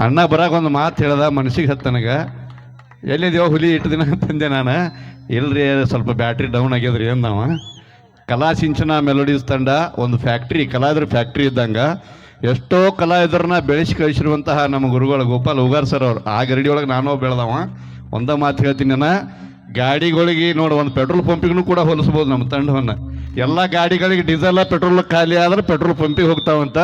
ಅಣ್ಣ ಬರಾಗ ಒಂದು ಮಾತು ಹೇಳ್ದ ಮನಸ್ಸಿಗೆ ಹತ್ತನಗ ಎಲ್ಲಿದೆಯೋ ಹುಲಿ ಇಟ್ಟು ದಿನ ಅಂತಂದೆ ನಾನು. ಇಲ್ರಿ ಸ್ವಲ್ಪ ಬ್ಯಾಟ್ರಿ ಡೌನ್ ಆಗ್ಯದ್ರಿ ಅಂದವ. ಕಲಾಸಿಂಚನ ಮೆಲೋಡೀಸ್ ತಂಡ ಒಂದು ಫ್ಯಾಕ್ಟ್ರಿ, ಕಲಾವಿದ್ರ ಫ್ಯಾಕ್ಟ್ರಿ ಇದ್ದಂಗೆ ಎಷ್ಟೋ ಕಲಾವಿದರನ್ನ ಬೆಳೆಸಿ ಕಳಿಸಿರುವಂತಹ ನಮ್ಮ ಗುರುಗಳು ಗೋಪಾಲ್ ಉಗಾರ್ ಸರ್ ಅವರು. ಆ ಗರಡಿ ಒಳಗೆ ನಾನು ಬೆಳೆದವ. ಒಂದ ಮಾತು ಹೇಳ್ತೀನಿ ನಾನು, ಗಾಡಿಗಳಿಗೆ ನೋಡು ಒಂದು ಪೆಟ್ರೋಲ್ ಪಂಪಿಗೂ ಕೂಡ ಹೋಲಿಸ್ಬೋದು ನಮ್ಮ ತಂಡವನ್ನು. ಎಲ್ಲ ಗಾಡಿಗಳಿಗೆ ಡೀಸೆಲ್ ಪೆಟ್ರೋಲ್ ಖಾಲಿ ಆದ್ರೆ ಪೆಟ್ರೋಲ್ ಪಂಪಿಗೆ ಹೋಗ್ತಾವಂತ.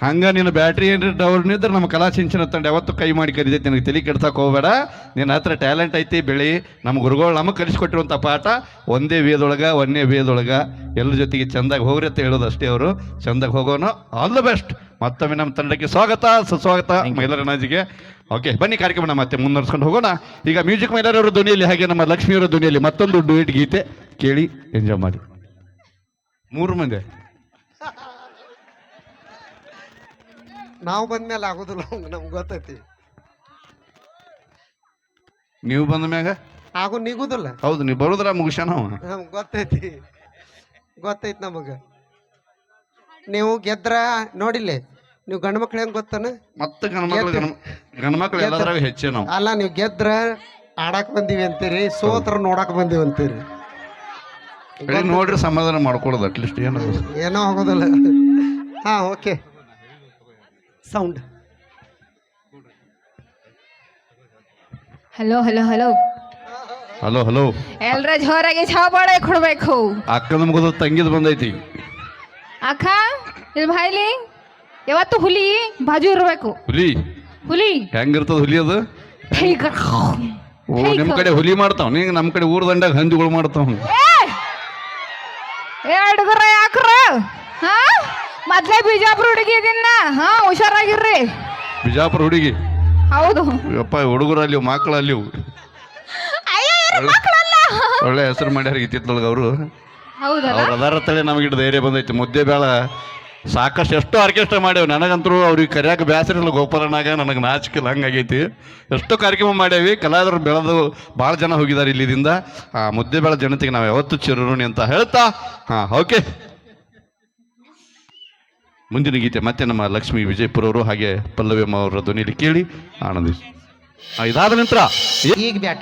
ಹಂಗೆ ನೀನು ಬ್ಯಾಟ್ರಿ ಏನ್ರಿ ಡೌನ್ ಇದ್ರೆ ನಮ್ಮ ಕಲಾಸಿಂಚನ ತಂಡ ಯಾವತ್ತು ಕೈ ಮಾಡಿ ಕರಿತೈತಿ. ನನಗೆ ತಲೆ ಕೆಡ್ಸಕ್ಕೆ ಹೋಗಬೇಡ, ನಿನ್ನ ಹತ್ರ ಟ್ಯಾಲೆಂಟ್ ಐತಿ, ಬೆಳಿ. ನಮ್ಮ ಗುರುಗಳು ನಮಗೆ ಕಲಿಸ್ಕೊಟ್ಟಿರುವಂಥ ಪಾಠ ಒಂದೇ ವೇದೊಳಗೆ ಒಂದೇ ವೇದೊಳಗೆ ಎಲ್ಲರ ಜೊತೆಗೆ ಚೆಂದಾಗಿ ಹೋಗ್ರಿ ಅಂತ ಹೇಳೋದು ಅಷ್ಟೇ. ಅವರು ಚೆಂದಾಗಿ ಹೋಗೋನು. All the best. ಮತ್ತೊಮ್ಮೆ ನಮ್ಮ ತಂಡಕ್ಕೆ ಸ್ವಾಗತ ಸುಸ್ವಾಗತ ಮೈಲಾರನಾಜಿಗೆ. ಓಕೆ, ಬನ್ನಿ ಕಾರ್ಯಕ್ರಮ ಮತ್ತೆ ಮುಂದುವರ್ಸ್ಕೊಂಡು ಹೋಗೋಣ. ಈಗ ಮ್ಯೂಸಿಕ್ ಮೈಲಾರವರ ಧ್ವನಿಯಲ್ಲಿ ಹಾಗೆ ನಮ್ಮ ಲಕ್ಷ್ಮಿಯವರ ಧ್ವನಿಯಲ್ಲಿ ಮತ್ತೊಂದು ಡುಯೆಟ್ ಗೀತೆ ಕೇಳಿ ಎಂಜಾಯ್ ಮಾಡಿ. 3 ಮಂದಿ ನಾವು ಬಂದ್ಮೇಲೆ ಆಗೋದಿಲ್ಲ, ನಮ್ಗೆ ಗೊತ್ತೈತಿ. ನೀವು ಬಂದ ಮ್ಯಾಗ ಆಗು ನಿಗುದಿಲ್ಲ. ಹೌದು, ನೀವು ಬರೋದ್ರ ಮುಗಿಸ್ಯಾನ ನಮ್ಗೆ ಗೊತ್ತೈತಿ, ಗೊತ್ತೈತಿ ನಮಗೆ. ನೀವು ಗೆದ್ರ ನೋಡಿಲ್ಲ, ನೀವು ಗಂಡು ಮಕ್ಳು ಹೆಂಗ್ ಗೊತ್ತಾನ? ಮತ್ತೆ ಗಂಡ್ಮಕ್ಳು ಎಲ್ಲದ್ರಾಗ ಹೆಚ್ಚೆ ನಾವು. ಅಲ್ಲ, ನೀವು ಗೆದ್ರ ಆಡಾಕ್ ಬಂದೀವಿ ಅಂತೀರಿ, ಸೋತ್ರ ನೋಡಕ್ ಬಂದೀವಿ ಅಂತೀರಿ. ನೋಡ್ರಿ ಸಮಾಧಾನ ಮಾಡ್ಕೊಳ್ಳೋದು ಅಟ್ಲೀಸ್ಟ್ ಏನೋ ಆಗೋದಿಲ್ಲ. ಹಾ, okay. Sound. Hello hello hello hello hello. ಎಲ್ರ ಜೋರಾಗಿ ಚಾಪಾಳೆ ಕೊಡ್ಬೇಕು. ಅಕ್ಕನ ಮುಗಿದ ತಂಗಿದ್ ಬಂದೈತಿ. ಅಕ್ಕ ಇಲ್ಲಿ ಬಾಯ್ಲಿ, ಯಾವತ್ತು ಹುಲಿ ಬಾಜು ಇರ್ಬೇಕು. ಹುಲಿ ಹುಲಿ ಹೆಂಗಿರ್ತದ ಹುಲಿ ಅದು? ಟೈಗರ್. ಓ, ನಿಮ್ ಕಡೆ ಹುಲಿ ಮಾಡ್ತಾವ, ನೀ ನಮ್ ಕಡೆ ಊರ್ ದಂಡಾಗ ಹಂದಿಗಳು ಮಾಡ್ತಾವ. ಹುಡುಗರ ಯಾಕ್ರ? ಹಾ, ಮೊದ್ಲೇ ಬಿಜಾಪುರ ಹುಡುಗಿ ಇದೀನ. ಹಾ, ಹುಷಾರಾಗಿರ್ರಿ. ಬಿಜಾಪುರ ಹುಡುಗಿ? ಹೌದು. ಯಪ್ಪ, ಹುಡುಗರಲ್ಲಿ ಮಕ್ಕಳಲ್ಲಿ ಒಳ್ಳೆ ಹೆಸರು ಮಾಡ್ಯಾರ ಇತ್ತಿತ್ತೊಳಗ ಅವರು. ಹೌದಲ್ಲ, ಅವ್ರ ಅದಾರ ತಲೆ ನಮಗಿಟ್ಟು ಧೈರ್ಯ ಬಂದೈತಿ. ಮುದ್ದೆ ಬೇಳ ಸಾಕಷ್ಟು ಎಷ್ಟೋ ಆರ್ಕೆಸ್ಟ್ರಾ ಮಾಡ್ಯಾವ. ನನಗಂತರೂ ಅವ್ರಿಗೆ ಕರಿಯಾಕ ಬ್ಯಾಸರ ಇಲ್ಲ. ಗೋಪಾಲನಾಗ ನನಗೆ ನಾಚಿಕಿಲ್ಲ, ಹಂಗಾಗೈತಿ. ಎಷ್ಟೋ ಕಾರ್ಯಕ್ರಮ ಮಾಡ್ಯಾವಿ. ಕಲಾವಿದರು ಬೆಳೆದು ಭಾಳ ಜನ ಹೋಗಿದ್ದಾರೆ ಇಲ್ಲಿದಿಂದ. ಮುದ್ದೆ ಬೇಳ ಜನತೆಗೆ ನಾವು ಯಾವತ್ತೂ ಚಿರಋಣಿ ಅಂತ ಹೇಳ್ತಾ, ಓಕೆ, ಮುಂದಿನ ಗೀತೆ ಮತ್ತೆ ನಮ್ಮ ಲಕ್ಷ್ಮೀ ವಿಜಯಪುರ ಅವರು ಹಾಗೆ ಪಲ್ಲವಿ ಅಮ್ಮ ಅವರ ಧ್ವನಿಯಲ್ಲಿ ಕೇಳಿ ಆನಂದಿಸಿ. ಇದಾದ ನಂತರ ಈಗ ಬ್ಯಾಟ್ರಿ